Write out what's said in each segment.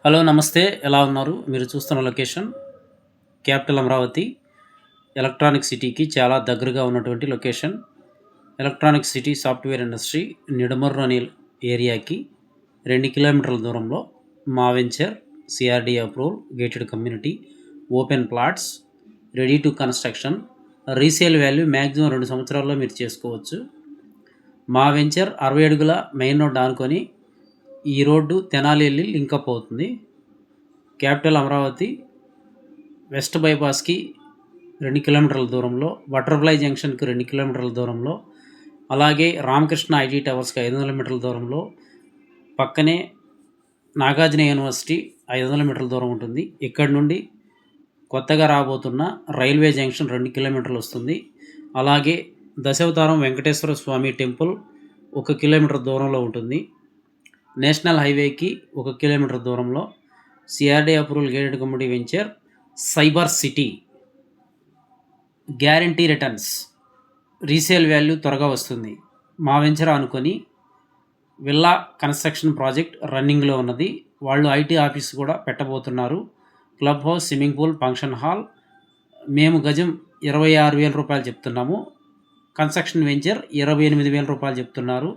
Hello నమస్తే. ఎలా ఉన్నారు? మీరు చూస్తున్న లొకేషన్ క్యాపిటల్ అమరావతి. ఎలక్ట్రానిక్ సిటీకి చాలా దగ్గరగా ఉన్నటువంటి location. Electronic city software industry Nidamarru అనే ఏరియాకి 2 కిలోమీటర్ల దూరంలో మా venture CRD approval gated community open plots ready to construction. Resale value maximum 2 సంవత్సరాల్లో మీరు చేసుకోవచ్చు. మా వెంచర్ 60 అడుగుల మెయిన్ రోడ్ ఆనుకొని ఈ రోడ్డు తెనాలి వెళ్ళి లింకప్ అవుతుంది. క్యాపిటల్ అమరావతి వెస్ట్ బైపాస్కి 2 కిలోమీటర్ల దూరంలో, బటర్ఫ్లై జంక్షన్కి 2 కిలోమీటర్ల దూరంలో, అలాగే రామకృష్ణ ఐటీ టవర్స్కి 500 మీటర్ల దూరంలో, పక్కనే నాగార్జున యూనివర్సిటీ 500 మీటర్ల దూరం ఉంటుంది. ఇక్కడి నుండి కొత్తగా రాబోతున్న రైల్వే జంక్షన్ 2 కిలోమీటర్లు వస్తుంది. అలాగే దశావతారం వెంకటేశ్వర స్వామి టెంపుల్ 1 కిలోమీటర్ దూరంలో ఉంటుంది. నేషనల్ హైవేకి 1 కిలోమీటర్ దూరంలో CRD approval gated community venture cyber city. Guarantee returns, resale value త్వరగా వస్తుంది. మా వెంచర్ అనుకొని విల్లా కన్స్ట్రక్షన్ ప్రాజెక్ట్ రన్నింగ్లో ఉన్నది. వాళ్ళు ఐటీ ఆఫీస్ కూడా పెట్టబోతున్నారు. Club house, swimming pool, function hall. మేము గజం 26,000 రూపాయలు చెప్తున్నాము. కన్స్ట్రక్షన్ వెంచర్ 28,000 రూపాయలు చెప్తున్నారు.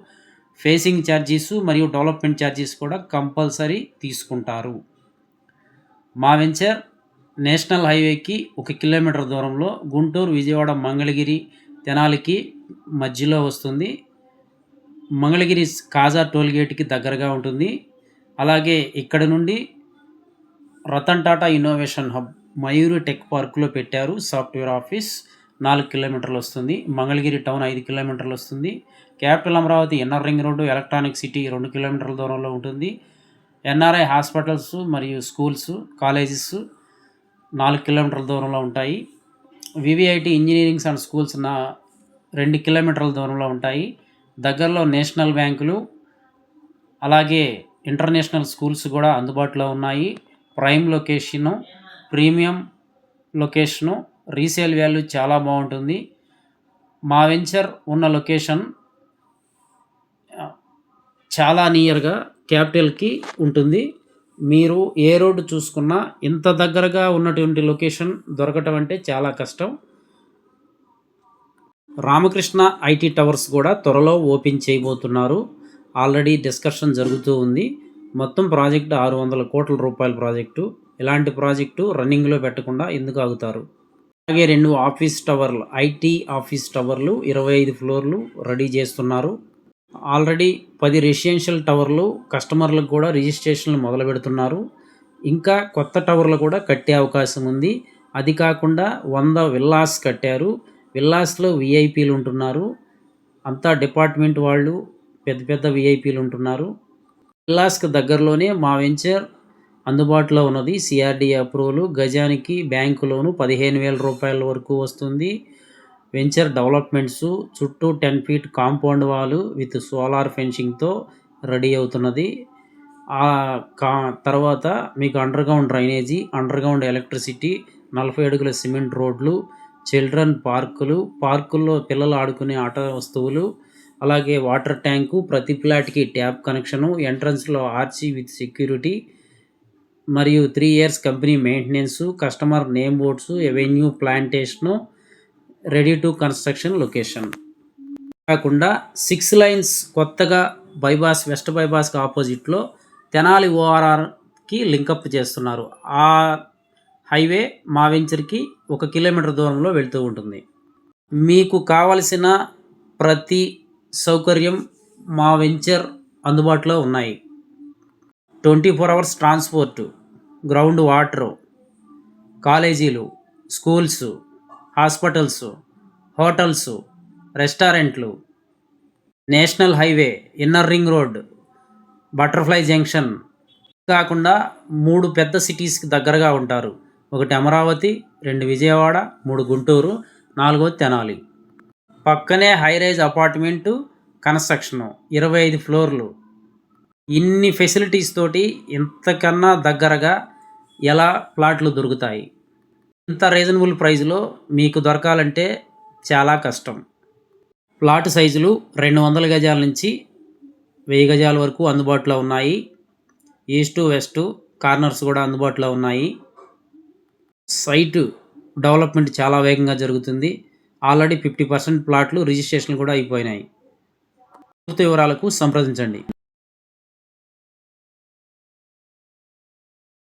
ఫేసింగ్ ఛార్జీస్ మరియు డెవలప్మెంట్ ఛార్జీస్ కూడా కంపల్సరీ తీసుకుంటారు. మా వెంచర్ నేషనల్ హైవేకి 1 కిలోమీటర్ దూరంలో, గుంటూరు, విజయవాడ, మంగళగిరి, తెనాలికి మధ్యలో వస్తుంది. మంగళగిరి కాజా టోల్గేట్కి దగ్గరగా ఉంటుంది. అలాగే ఇక్కడ నుండి Ratan Tata innovation hub Mayuri tech పార్క్లో పెట్టారు సాఫ్ట్వేర్ ఆఫీస్. 4 కిలోమీటర్లు వస్తుంది. మంగళగిరి టౌన్ 5 కిలోమీటర్లు వస్తుంది. Capital Amaravati inner ring road electronic city 2 కిలోమీటర్ల దూరంలో ఉంటుంది. ఎన్ఆర్ఐ హాస్పిటల్స్ మరియు స్కూల్స్, కాలేజెస్ 4 కిలోమీటర్ల దూరంలో ఉంటాయి. వివిఐటి ఇంజనీరింగ్స్ అండ్ స్కూల్స్ 2 కిలోమీటర్ల దూరంలో ఉంటాయి. దగ్గరలో నేషనల్ బ్యాంకులు, అలాగే ఇంటర్నేషనల్ స్కూల్స్ కూడా అందుబాటులో ఉన్నాయి. Prime location, premium location, resale value చాలా బాగుంటుంది. మా వెంచర్ ఉన్న లొకేషన్ చాలా నియర్గా క్యాపిటల్కి ఉంటుంది. మీరు ఏ రోడ్డు చూసుకున్నా ఇంత దగ్గరగా ఉన్నటువంటి లొకేషన్ దొరకటం అంటే చాలా కష్టం. రామకృష్ణ ఐటీ టవర్స్ కూడా త్వరలో ఓపెన్ చేయబోతున్నారు. ఆల్రెడీ డిస్కషన్ జరుగుతూ ఉంది. మొత్తం ప్రాజెక్టు 600 కోట్ల రూపాయల ప్రాజెక్టు. ఇలాంటి ప్రాజెక్టు రన్నింగ్లో పెట్టకుండా ఎందుకు ఆగుతారు? అలాగే 2 ఆఫీస్ టవర్లు, ఐటీ ఆఫీస్ టవర్లు 25 ఫ్లోర్లు రెడీ చేస్తున్నారు. ఆల్రెడీ 10 రెసిడెన్షియల్ టవర్లు కస్టమర్లకు కూడా రిజిస్ట్రేషన్లు మొదలు పెడుతున్నారు. ఇంకా కొత్త టవర్లు కూడా కట్టే అవకాశం ఉంది. అది కాకుండా 100 విల్లాస్ కట్టారు. విల్లాస్లో విఐపీలు ఉంటున్నారు. అంతా డిపార్ట్మెంట్ వాళ్ళు, పెద్ద పెద్ద విఐపీలు ఉంటున్నారు. విల్లాస్కి దగ్గరలోనే మా వెంచర్ అందుబాటులో ఉన్నది. సిఆర్డి అప్రూవల్, గజానికి బ్యాంకు లోను 15,000 రూపాయల వరకు వస్తుంది. వెంచర్ డెవలప్మెంట్స్ చుట్టూ 10 feet compound wall with solar ఫెన్సింగ్తో రెడీ అవుతున్నది. తర్వాత మీకు అండర్గ్రౌండ్ డ్రైనేజీ, అండర్గ్రౌండ్ ఎలక్ట్రిసిటీ, 40 అడుగుల సిమెంట్ రోడ్లు, చిల్డ్రన్ పార్కుల్లో పిల్లలు ఆడుకునే ఆట వస్తువులు, అలాగే వాటర్ ట్యాంకు, ప్రతి ఫ్లాట్కి ట్యాప్ కనెక్షను, ఎంట్రన్స్లో ఆర్చి విత్ సెక్యూరిటీ మరియు 3 years company maintenance, customer name boards, avenue plantation, ready to construction location. కాకుండా 6 లైన్స్ కొత్తగా వెస్ట్ బైపాస్కి ఆపోజిట్లో తెనాలి ఓఆర్ఆర్కి లింకప్ చేస్తున్నారు. ఆ హైవే మా వెంచర్కి 1 కిలోమీటర్ దూరంలో వెళ్తూ ఉంటుంది. మీకు కావలసిన ప్రతి సౌకర్యం మా వెంచర్ అందుబాటులో ఉన్నాయి. 24 hours ట్రాన్స్పోర్టు, గ్రౌండ్ వాటరు, కాలేజీలు, స్కూల్స్, హాస్పిటల్స్, హోటల్స్, రెస్టారెంట్లు, national highway, inner ring road, butterfly junction. కాకుండా 3 పెద్ద సిటీస్కి దగ్గరగా ఉంటారు. 1 అమరావతి, 2 విజయవాడ, 3 గుంటూరు, 4 తెనాలి. పక్కనే హైరైజ్ అపార్ట్మెంటు కన్స్ట్రక్షను 25 ఫ్లోర్లు. ఇన్ని ఫెసిలిటీస్ తోటి ఇంతకన్నా దగ్గరగా ఎలా ప్లాట్లు దొరుకుతాయి? ఇంత రీజనబుల్ ప్రైస్లో మీకు దొరకాలంటే చాలా కష్టం. ప్లాట్ సైజులు 200 గజాల నుంచి 1000 గజాల వరకు అందుబాటులో ఉన్నాయి. ఈస్టు వెస్టు కార్నర్స్ కూడా అందుబాటులో ఉన్నాయి. సైటు డెవలప్మెంట్ చాలా వేగంగా జరుగుతుంది. ఆల్రెడీ 50% ప్లాట్లు రిజిస్ట్రేషన్లు కూడా అయిపోయినాయి. పూర్తి వివరాలకు సంప్రదించండి.